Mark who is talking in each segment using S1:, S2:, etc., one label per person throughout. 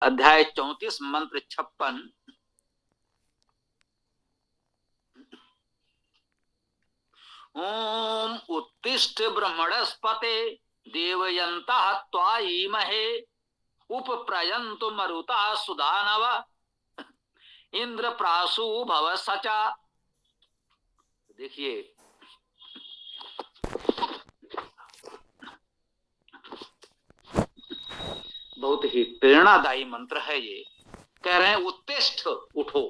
S1: अध्याय 34 मंत्र 56। ओम उत्तिष्ठ ब्रह्मणस्पते देवयन्तः त्वायीमहे उपप्रयन्तु मरुता सुदानव इंद्रप्रासु भव सचा। देखिए बहुत ही प्रेरणादायी मंत्र है ये। कह रहे हैं उत्तिष्ठ, उठो,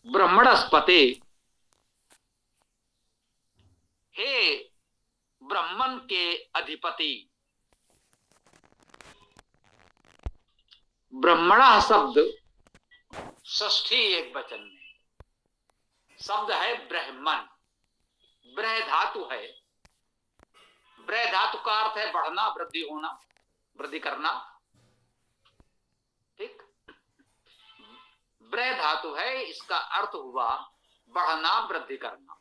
S1: ब्रह्मणस्पते, हे ब्रह्मन के अधिपति। ब्रह्मणा शब्द षष्ठी एक वचन में शब्द है ब्रह्मन। ब्रह धातु है। ब्रह धातु का अर्थ है बढ़ना, वृद्धि होना, वृद्धि करना। ठीक, ब्रह धातु है, इसका अर्थ हुआ बढ़ना, वृद्धि करना।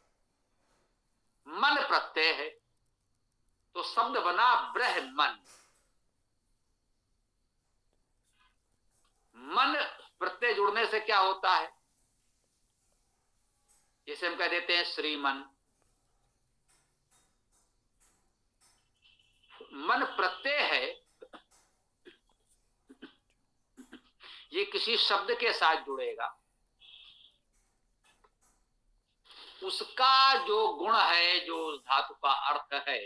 S1: मन प्रत्यय है तो शब्द बना ब्रह्मन। मन प्रत्यय जुड़ने से क्या होता है? जैसे हम कह देते हैं श्रीमन। मन प्रत्यय है, ये किसी शब्द के साथ जुड़ेगा, उसका जो गुण है, जो उस धातु का अर्थ है,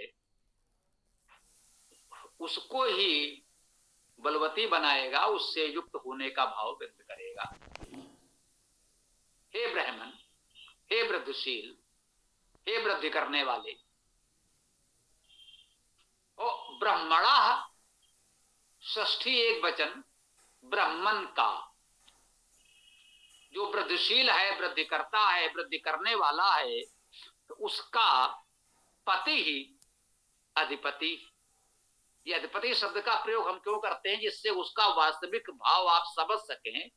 S1: उसको ही बलवती बनाएगा, उससे युक्त होने का भाव व्यक्त करेगा। हे ब्रह्मन, हे वृद्धिशील, हे वृद्धि करने वाले। और ब्रह्मणा षष्ठी एक वचन, ब्रह्मन का, जो वृद्धिशील है, वृद्धि करता है, वृद्धि करने वाला है, तो उसका पति ही अधिपति। ये अधिपति शब्द का प्रयोग हम क्यों करते हैं? जिससे उसका वास्तविक भाव आप समझ सकें।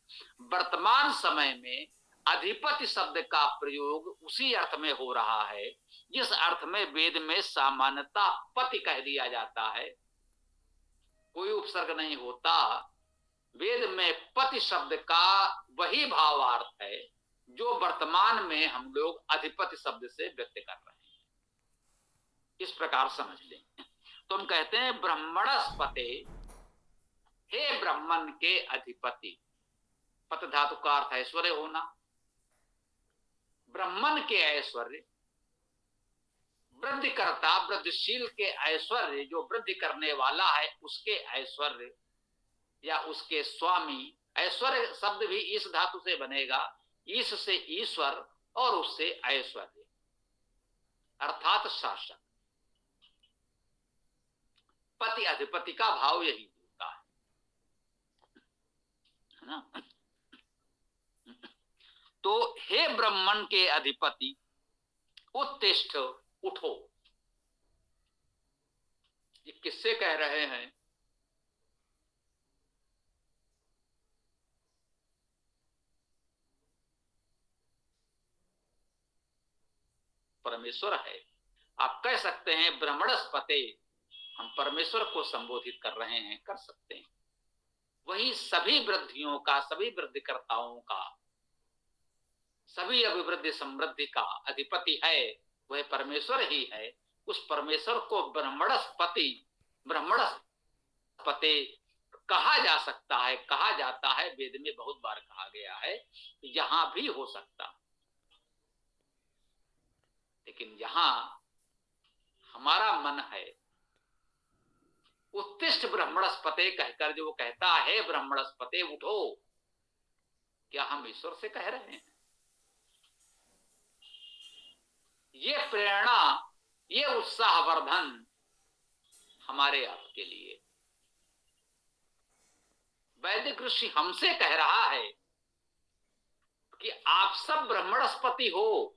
S1: वर्तमान समय में अधिपति शब्द का प्रयोग उसी अर्थ में हो रहा है जिस अर्थ में वेद में सामान्यता पति कह दिया जाता है, कोई उपसर्ग नहीं होता। वेद में पति शब्द का वही भावार्थ है जो वर्तमान में हम लोग अधिपति शब्द से व्यक्त कर रहे हैं। इस प्रकार समझ लें। तो हम कहते हैं ब्रह्मणस्पते, हे ब्रह्मन के अधिपति। पत धातु का अर्थ ऐश्वर्य होना। ब्रह्मन के ऐश्वर्य, वृद्धिकर्ता, वृद्धिशील के ऐश्वर्य, जो वृद्धि करने वाला है उसके ऐश्वर्य या उसके स्वामी। ऐश्वर्य शब्द भी इस धातु से बनेगा, ईश से ईश्वर और उससे ऐश्वर्य अर्थात शासक। पति अधिपति का भाव यही होता है ना। तो हे ब्रह्मन के अधिपति, उत्तिष्ठ, उठो। ये किससे कह रहे हैं? परमेश्वर है। आप कह सकते हैं ब्रह्मणस्पते, हम परमेश्वर को संबोधित कर रहे हैं, कर सकते हैं। वही सभी वृद्धियों का, सभी वृद्धिकर्ताओं का, सभी अभिवृद्धि समृद्धि का अधिपति है, वह परमेश्वर ही है। उस परमेश्वर को ब्रह्मणस्पति, ब्रह्मणस्पते कहा जा सकता है, कहा जाता है। वेद में बहुत बार कहा गया है, यहां भी हो सकता, लेकिन यहां हमारा मन है उत्तिष्ठ ब्रह्मणस्पते कहकर जो वो कहता है ब्रह्मणस्पते उठो, क्या हम ईश्वर से कह रहे हैं? ये प्रेरणा, ये उत्साहवर्धन हमारे आपके लिए वैदिक ऋषि हमसे कह रहा है कि आप सब ब्रह्मणस्पति हो,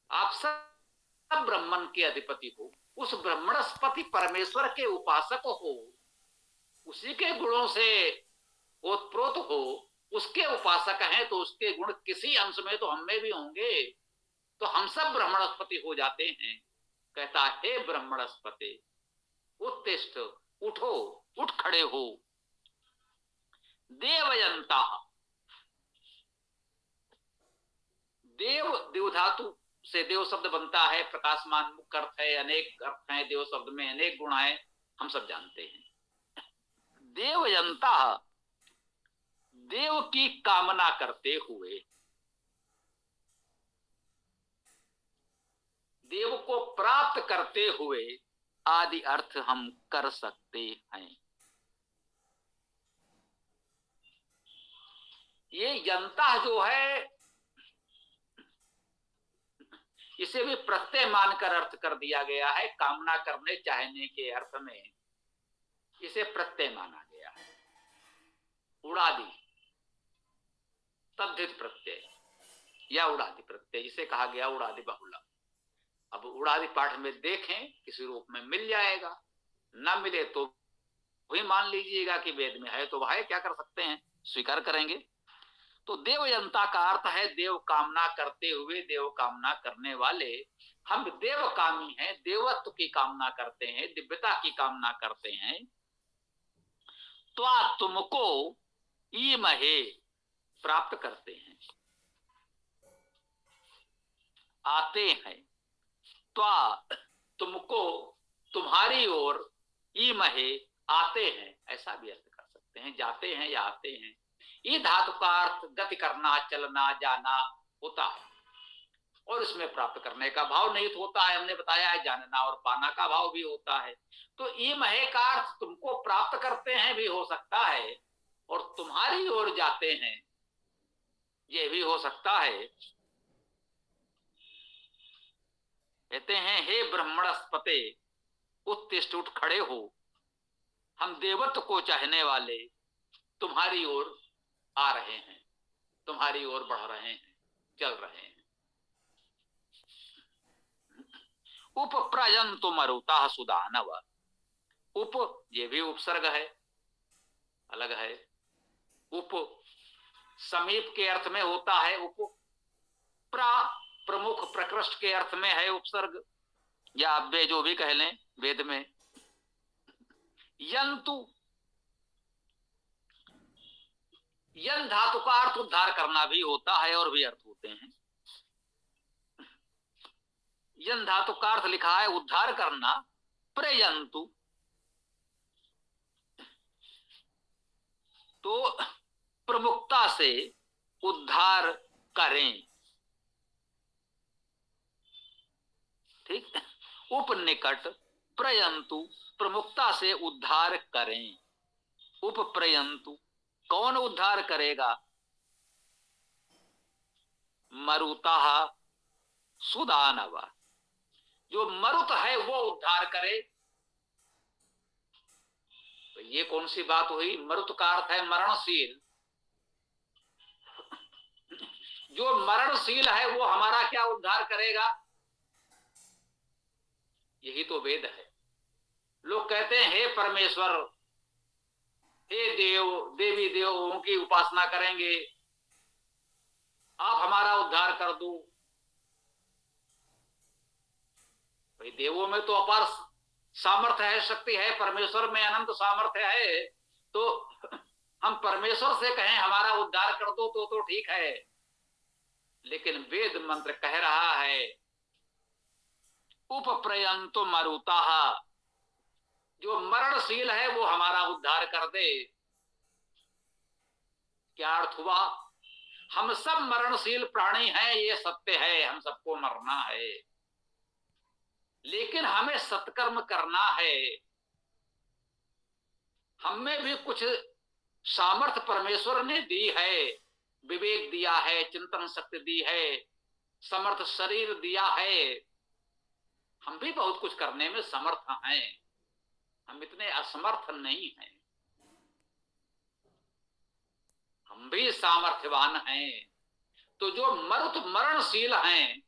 S1: आप सब ब्रह्मन के अधिपति हो, उस ब्रह्मणस्पति परमेश्वर के उपासक हो, उसी के गुणों से ओतप्रोत हो, उसके उपासक हैं, तो उसके गुण किसी अंश में तो हम में भी होंगे, तो हम सब ब्रह्मणस्पति हो जाते हैं। कहता है ब्रह्मणस्पति उत्तिष्ठ, उठो, उठ खड़े हो। देवयंता, देव देव धातु से देव शब्द बनता है, प्रकाशमान मुख्य अर्थ है, अनेक अर्थ हैं देव शब्द में, अनेक गुण है, हम सब जानते हैं। देवयंता, देव की कामना करते हुए, देव को प्राप्त करते हुए आदि अर्थ हम कर सकते हैं। ये यंता जो है इसे भी प्रत्यय मानकर अर्थ कर दिया गया है। कामना करने चाहने के अर्थ में इसे प्रत्यय माना गया है। उड़ादि, तद्धित प्रत्यय या उड़ादि प्रत्यय, जिसे कहा गया उड़ादि बहुला। अब उड़ादि पाठ में देखें किसी रूप में मिल जाएगा, न मिले तो वही मान लीजिएगा कि वेद में है तो वह है, क्या कर सकते हैं, स्वीकार करेंगे। तो देवयंता का अर्थ है देव कामना करते हुए, देव कामना करने वाले। हम देव कामी हैं, देवत्व की कामना करते हैं, दिव्यता की कामना करते हैं। तो तुमको ईमहे प्राप्त करते हैं, आते हैं। तो तुमको, तुम्हारी ओर, ईमहे आते हैं, ऐसा भी अर्थ कर सकते हैं, जाते हैं या आते हैं। ये धातु का अर्थ गति करना, चलना, जाना होता है, और इसमें प्राप्त करने का भाव निहित होता है। हमने बताया है जानना और पाना का भाव भी होता है। तो ये महे का अर्थ तुमको प्राप्त करते हैं भी हो सकता है, और तुम्हारी ओर जाते हैं ये भी हो सकता है। कहते हैं हे ब्रह्मणस्पते उत्तिष्ठ, उठ खड़े हो, हम देवत्व को चाहने वाले तुम्हारी ओर आ रहे हैं, तुम्हारी ओर बढ़ रहे हैं, चल रहे हैं। उपप्रजंतु मरुता सुदानव, उप ये भी उपसर्ग है, अलग है। उप समीप के अर्थ में होता है, उप प्रा प्रमुख प्रकृष्ट के अर्थ में है उपसर्ग, या वे जो भी कह लें वेद में। यंतु, यन धातु का अर्थ उद्धार करना भी होता है, और भी अर्थ होते हैं। यन धातु का अर्थ लिखा है उद्धार करना। प्रयंतु तो प्रमुखता से उद्धार करें, ठीक। उपनिकट प्रयंतु, प्रमुखता से उद्धार करें। उपप्रयंतु, कौन उद्धार करेगा? मरुता सुदानव, जो मरुत है वो उद्धार करे। तो ये कौन सी बात हुई? मरुत का अर्थ है मरणशील। जो मरणशील है वो हमारा क्या उद्धार करेगा? यही तो वेद है। लोग कहते हैं हे परमेश्वर, हे देव, देवी देवों की उपासना करेंगे, आप हमारा उद्धार कर दो। भाई देवों में तो अपार सामर्थ्य है, शक्ति है, परमेश्वर में अनंत सामर्थ्य है। तो हम परमेश्वर से कहें हमारा उद्धार कर दो तो ठीक है, लेकिन वेद मंत्र कह रहा है उपप्रयंतु मरुता, जो मरणशील है वो हमारा उद्धार कर दे। क्या अर्थ हुआ? हम सब मरणशील प्राणी हैं, ये सत्य है, हम सबको मरना है, लेकिन हमें सत्कर्म करना है। हमें भी कुछ सामर्थ्य परमेश्वर ने दी है, विवेक दिया है, चिंतन शक्ति दी है, समर्थ शरीर दिया है। हम भी बहुत कुछ करने में समर्थ हैं, हम इतने असमर्थ नहीं हैं, हम भी सामर्थ्यवान हैं। तो जो मरुत मरणशील हैं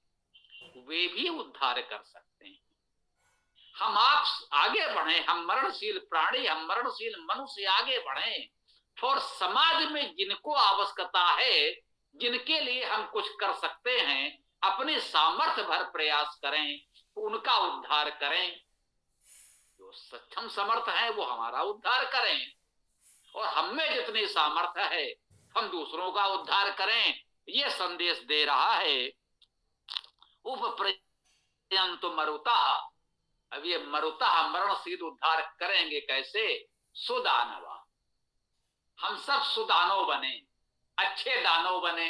S1: वे भी उद्धार कर सकते हैं। हम आप आगे बढ़े, हम मरणशील प्राणी, हम मरणशील मनुष्य आगे बढ़े, और समाज में जिनको आवश्यकता है, जिनके लिए हम कुछ कर सकते हैं, अपने सामर्थ्य भर प्रयास करें, उनका उद्धार करें। जो जो सक्षम समर्थ है वो हमारा उद्धार करें, और हम में जितनी सामर्थ्य है हम दूसरों का उद्धार करें, ये संदेश दे रहा है। उपप्रयंतु मरुता, अब ये मरुता मरणशील उद्धार करेंगे कैसे? सुदानवा, हम सब सुदानव बने, अच्छे दानव बने।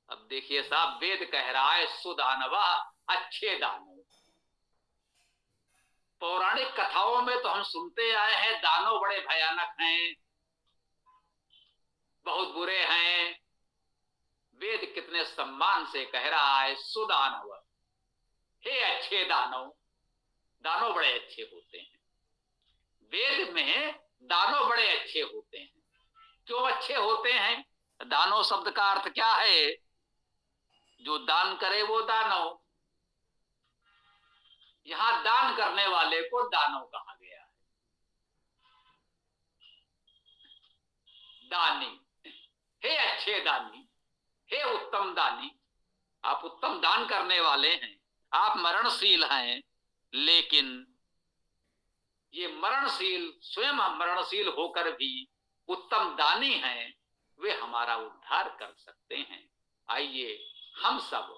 S1: अब देखिए साहब, वेद कह रहा है सुदानवा, अच्छे दानव। पौराणिक कथाओं में तो हम सुनते आए हैं दानव बड़े भयानक हैं, बहुत बुरे हैं। वेद कितने सम्मान से कह रहा है सुदानव, हे अच्छे दानव। दानव बड़े अच्छे होते हैं, वेद में दानव बड़े अच्छे होते हैं। क्यों अच्छे होते हैं? दानव शब्द का अर्थ क्या है? जो दान करे वो दानव। यहां दान करने वाले को दानव कहा गया है। दानी, हे अच्छे दानी, हे उत्तम दानी, आप उत्तम दान करने वाले हैं, आप मरणशील हैं, लेकिन ये मरणशील, स्वयं मरणशील होकर भी उत्तम दानी हैं, वे हमारा उद्धार कर सकते हैं। आइए हम सब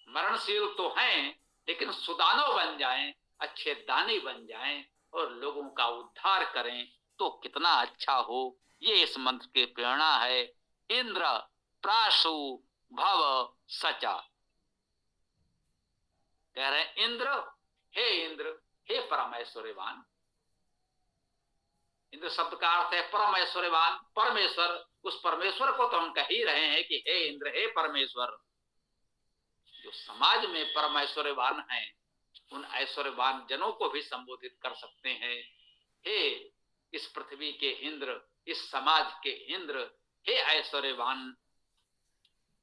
S1: मरणशील तो हैं, लेकिन सुदानव बन जाएं, अच्छे दानी बन जाएं और लोगों का उद्धार करें तो कितना अच्छा हो। ये इस मंत्र की प्रेरणा है। इंद्र प्राशु भव सचा, कह रहे इंद्र, हे परमेश्वरवान। इंद्र शब्द का अर्थ है परमेश्वरवान, परमेश्वर। उस परमेश्वर को तो हम कह ही रहे हैं कि हे इंद्र, हे परमेश्वर। जो समाज में परमेश्वरवान हैं, उन ऐश्वर्यवान जनों को भी संबोधित कर सकते हैं। हे इस पृथ्वी के इंद्र, इस समाज के इंद्र, हे ऐश्वर्यवान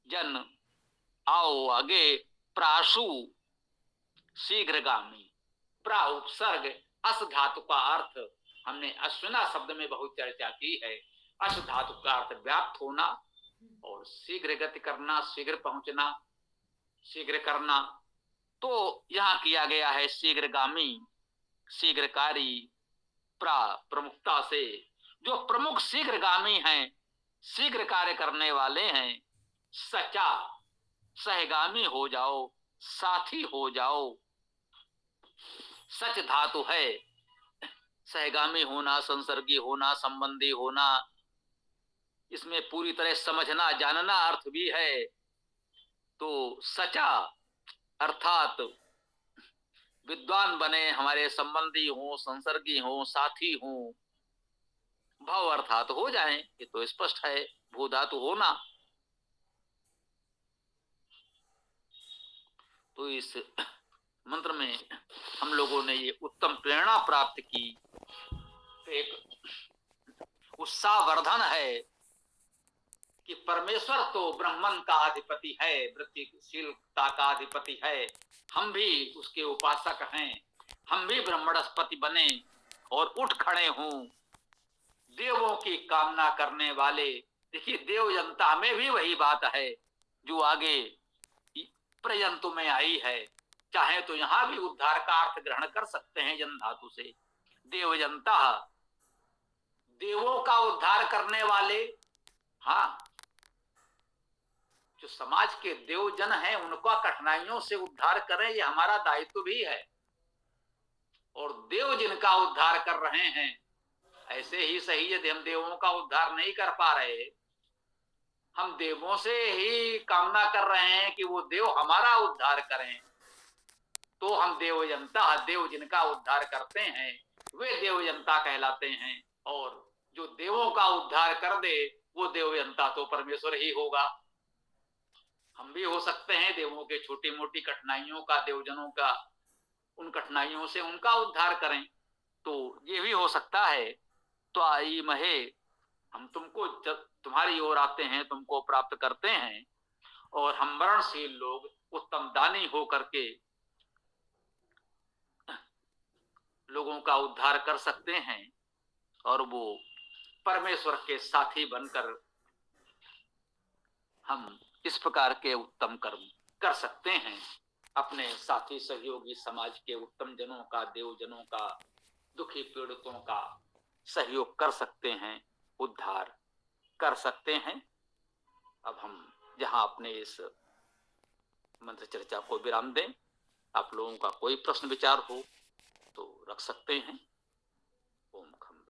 S1: जन, आओ आगे। प्राशु शीघ्रगामी, प्रा उपसर्ग, अस धातु का अर्थ हमने अश्विना शब्द में बहुत चर्चा की है। अश धातु का अर्थ व्याप्त होना और शीघ्र गति करना, शीघ्र पहुंचना, शीघ्र करना। तो यहां किया गया है शीघ्रगामी, शीघ्रकारी, प्रमुखता से। जो प्रमुख शीघ्रगामी हैं, शीघ्र कार्य करने वाले हैं। सचा, सहगामी हो जाओ, साथी हो जाओ। सच धातु है, सहगामी होना, संसर्गी होना, संबंधी होना, इसमें पूरी तरह समझना जानना अर्थ भी है। तो सचा अर्थात विद्वान बने, हमारे संबंधी हो, संसर्गी हो, साथी हो। भव अर्थात हो जाए, ये तो स्पष्ट है, भू धातु होना। तो इस मंत्र में हम लोगों ने ये उत्तम प्रेरणा प्राप्त की। एक उत्साहवर्धन है कि परमेश्वर तो ब्रह्मन का अधिपति है, वृत्तिशीलता का अधिपति है। हम भी उसके उपासक हैं, हम भी ब्रह्मणस्पति बने और उठ खड़े हों, देवों की कामना करने वाले। देखिए देव जनता में भी वही बात है जो आगे प्रयंतु में आई है। चाहे तो यहां भी उद्धार का अर्थ ग्रहण कर सकते हैं जन धातु से। देव जनता, देवों का उद्धार करने वाले। हाँ, जो समाज के देवजन हैं उनका कठिनाइयों से उद्धार करें, ये हमारा दायित्व भी है। और देव जिनका उद्धार कर रहे हैं, ऐसे ही सही यदि हम देवों का उद्धार नहीं कर पा रहे, हम देवों से ही कामना कर रहे हैं कि वो देव हमारा उद्धार करें, तो हम देव जनता, देव जिनका उद्धार करते हैं वे देव जनता कहलाते हैं। और जो देवों का उद्धार कर दे वो देव जनता तो परमेश्वर ही होगा। हम भी हो सकते हैं देवों के छोटी मोटी कठिनाइयों का, देवजनों का, उन कठिनाइयों से उनका उद्धार करें, तो ये भी हो सकता है। तो आई महे, हम तुमको, तुम्हारी ओर आते हैं, तुमको प्राप्त करते हैं, और हम मरणशील लोग उत्तम दानी हो करके लोगों का उद्धार कर सकते हैं, और वो परमेश्वर के साथी बनकर हम इस प्रकार के उत्तम कर्म कर सकते हैं। अपने साथी सहयोगी समाज के उत्तम जनों का, देवजनों का, दुखी पीड़ितों का सहयोग कर सकते हैं, उद्धार कर सकते हैं। अब हम यहाँ अपने इस मंत्र चर्चा को विराम दें। आप लोगों का कोई प्रश्न विचार हो तो रख सकते हैं।